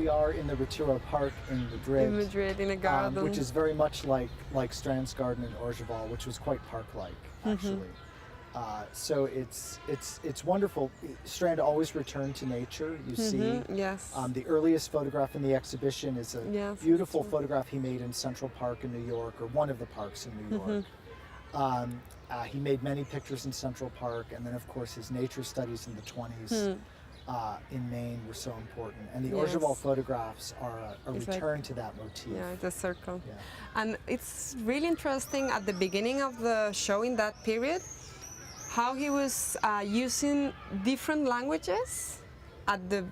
we are in the Retiro Park in Madrid. In Madrid, in a garden. Which is very much like Strand's garden in Orgeval, which was quite park-like, actually. So it's wonderful. Strand always returned to nature. You see, yes. The earliest photograph in the exhibition is a Yes, beautiful photograph he made in Central Park in New York, or one of the parks in New York. He made many pictures in Central Park, and then of course his nature studies in the 20s in Maine were so important. And the Orgeval photographs are a return to that motif. Yeah, it's a circle. Yeah. And it's really interesting at the beginning of the show in that period, how he was using different languages at the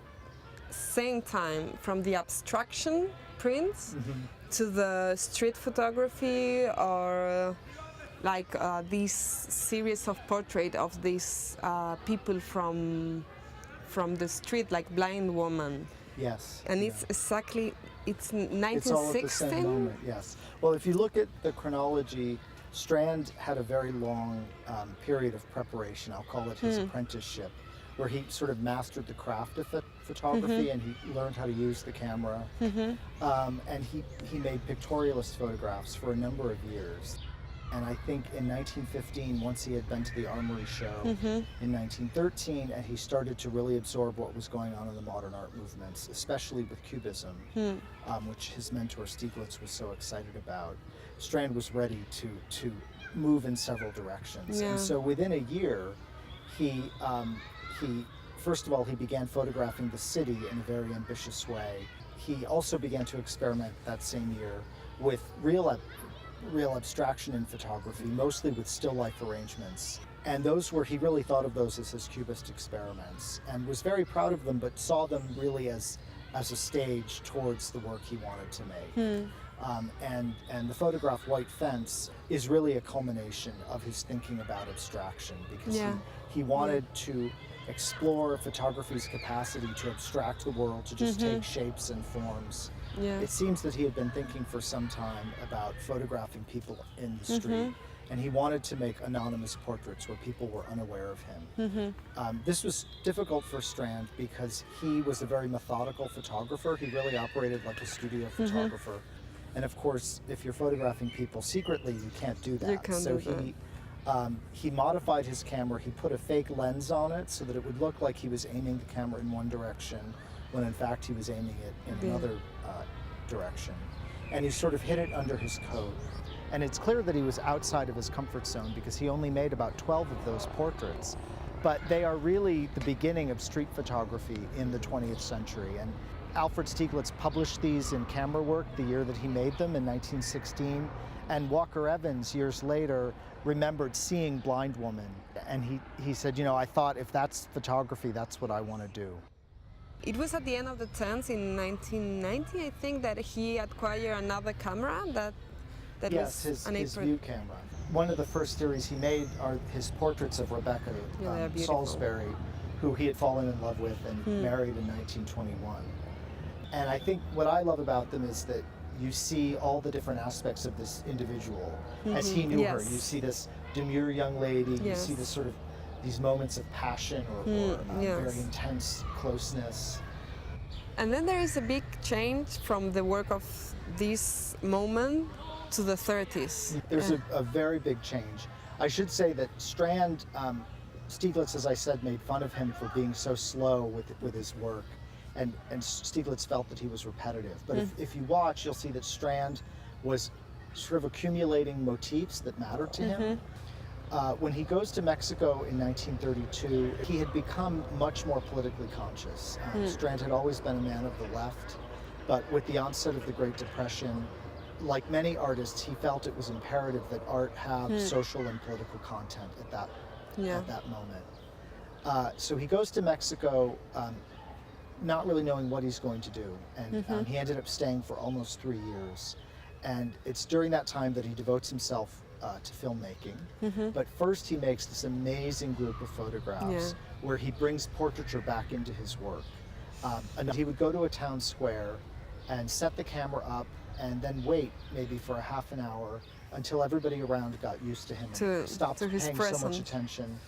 same time, from the abstraction prints to the street photography, or like this series of portraits of these people from the street, like Blind Woman. Yes. And it's exactly, it's 1916. It's all at the same moment, yes. Well, if you look at the chronology, Strand had a very long period of preparation. I'll call it his apprenticeship, where he sort of mastered the craft of photography and he learned how to use the camera. And he made pictorialist photographs for a number of years. And I think in 1915, once he had been to the Armory show in 1913, and he started to really absorb what was going on in the modern art movements, especially with Cubism, which his mentor Stieglitz was so excited about, Strand was ready to move in several directions. And so within a year, he first of all, he began photographing the city in a very ambitious way. He also began to experiment that same year with real abstraction in photography, mostly with still life arrangements. And those were, he really thought of those as his Cubist experiments and was very proud of them, but saw them really as a stage towards the work he wanted to make. And the photograph White Fence is really a culmination of his thinking about abstraction, because he wanted to explore photography's capacity to abstract the world, to just take shapes and forms. It seems that he had been thinking for some time about photographing people in the street, and he wanted to make anonymous portraits where people were unaware of him. This was difficult for Strand because he was a very methodical photographer. He really operated like a studio photographer. And of course, if you're photographing people secretly, you can't do that. You can't do that. He modified his camera. He put a fake lens on it so that it would look like he was aiming the camera in one direction, when in fact he was aiming it in another direction. And he sort of hid it under his coat. And it's clear that he was outside of his comfort zone, because he only made about 12 of those portraits. But they are really the beginning of street photography in the 20th century. And Alfred Stieglitz published these in Camera Work the year that he made them, in 1916. And Walker Evans, years later, remembered seeing Blind Woman. And he said, you know, I thought, if that's photography, that's what I want to do. It was at the end of the 10s, in 1990, I think, that he acquired another camera that yes, was his view camera. One of the first series he made are his portraits of Rebecca Salisbury, who he had fallen in love with and married in 1921. And I think what I love about them is that you see all the different aspects of this individual as he knew her. You see this demure young lady, you see this sort of these moments of passion or very intense closeness. And then there is a big change from the work of this moment to the 30s. There's a very big change. I should say that Strand, Stieglitz, as I said, made fun of him for being so slow with his work. And Stieglitz felt that he was repetitive. But if you watch, you'll see that Strand was sort of accumulating motifs that mattered to him. When he goes to Mexico in 1932, he had become much more politically conscious. Strand had always been a man of the left, but with the onset of the Great Depression, like many artists, he felt it was imperative that art have social and political content at that moment. So he goes to Mexico, not really knowing what he's going to do, and he ended up staying for almost 3 years. And it's during that time that he devotes himself to filmmaking. But first he makes this amazing group of photographs where he brings portraiture back into his work. And he would go to a town square and set the camera up and then wait maybe for a half an hour until everybody around got used to him and stopped paying so much attention.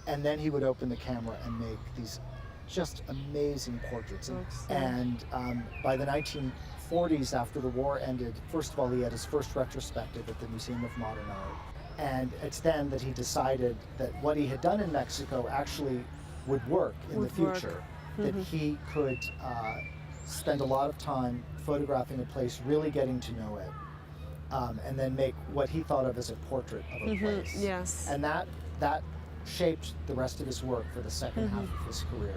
And then he would open the camera and make these just amazing portraits. Yeah. And by the 1940s, after the war ended, first of all, he had his first retrospective at the Museum of Modern Art. And it's then that he decided that what he had done in Mexico actually would work in the future, that he could spend a lot of time photographing a place, really getting to know it, and then make what he thought of as a portrait of a place. Yes. And that shaped the rest of his work for the second half of his career.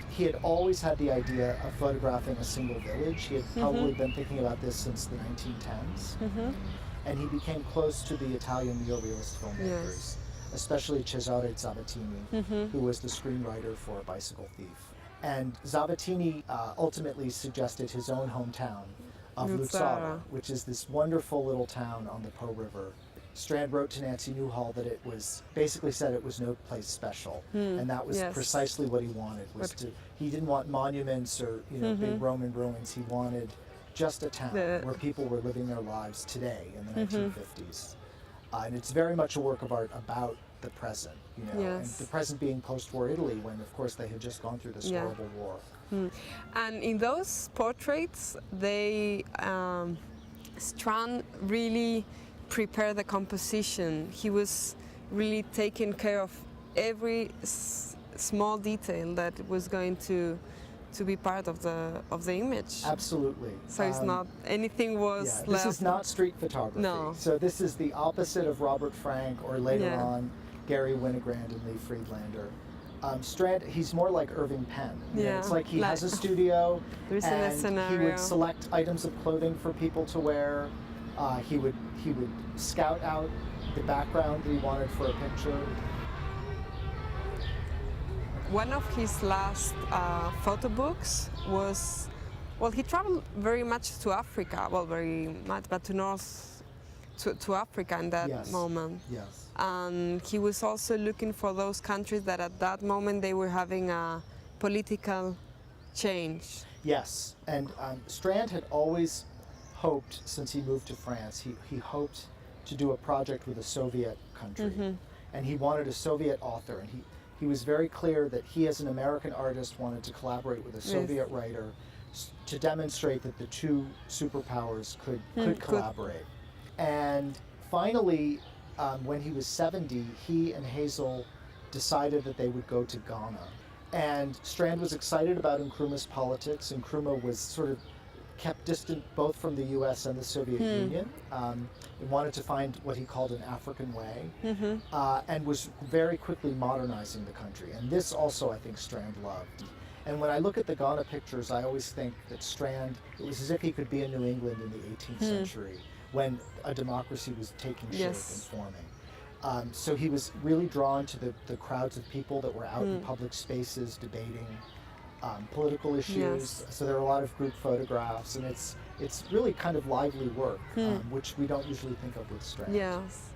He had always had the idea of photographing a single village. He had probably been thinking about this since the 1910s. And he became close to the Italian neorealist filmmakers, especially Cesare Zavattini, who was the screenwriter for Bicycle Thief. And Zavattini ultimately suggested his own hometown of Luzzara, which is this wonderful little town on the Po River. Strand wrote to Nancy Newhall that it was, basically said it was no place special. And that was precisely what he wanted, he didn't want monuments or big Roman ruins. He wanted just a town where people were living their lives today in the 1950s. And it's very much a work of art about the present, and the present being post-war Italy, when of course they had just gone through this horrible war. And in those portraits, they Strand really prepared the composition. He was really taking care of every small detail that was going to be part of the image. Absolutely. So it's not anything was left. This is not street photography. No. So this is the opposite of Robert Frank or later on Gary Winogrand and Lee Friedlander. Strand, he's more like Irving Penn. It's like he has a studio and he would select items of clothing for people to wear. He would scout out the background that he wanted for a picture. One of his last photo books was, he traveled very much to Africa, very much, but to Africa in that moment. Yes. And he was also looking for those countries that at that moment they were having a political change. Yes, and Strand had always hoped, since he moved to France, he hoped to do a project with a Soviet country. And he wanted a Soviet author, and he was very clear that he, as an American artist, wanted to collaborate with a Soviet writer to demonstrate that the two superpowers could collaborate. And finally, when he was 70, he and Hazel decided that they would go to Ghana. And Strand was excited about Nkrumah's politics. Nkrumah was sort of kept distant both from the US and the Soviet Union, and wanted to find what he called an African way, and was very quickly modernizing the country. And this also, I think, Strand loved. And when I look at the Ghana pictures, I always think that Strand, it was as if he could be in New England in the 18th century, when a democracy was taking shape and forming. So he was really drawn to the crowds of people that were out in public spaces debating political issues. So there are a lot of group photographs, and it's really kind of lively work, which we don't usually think of with Strand. Yes.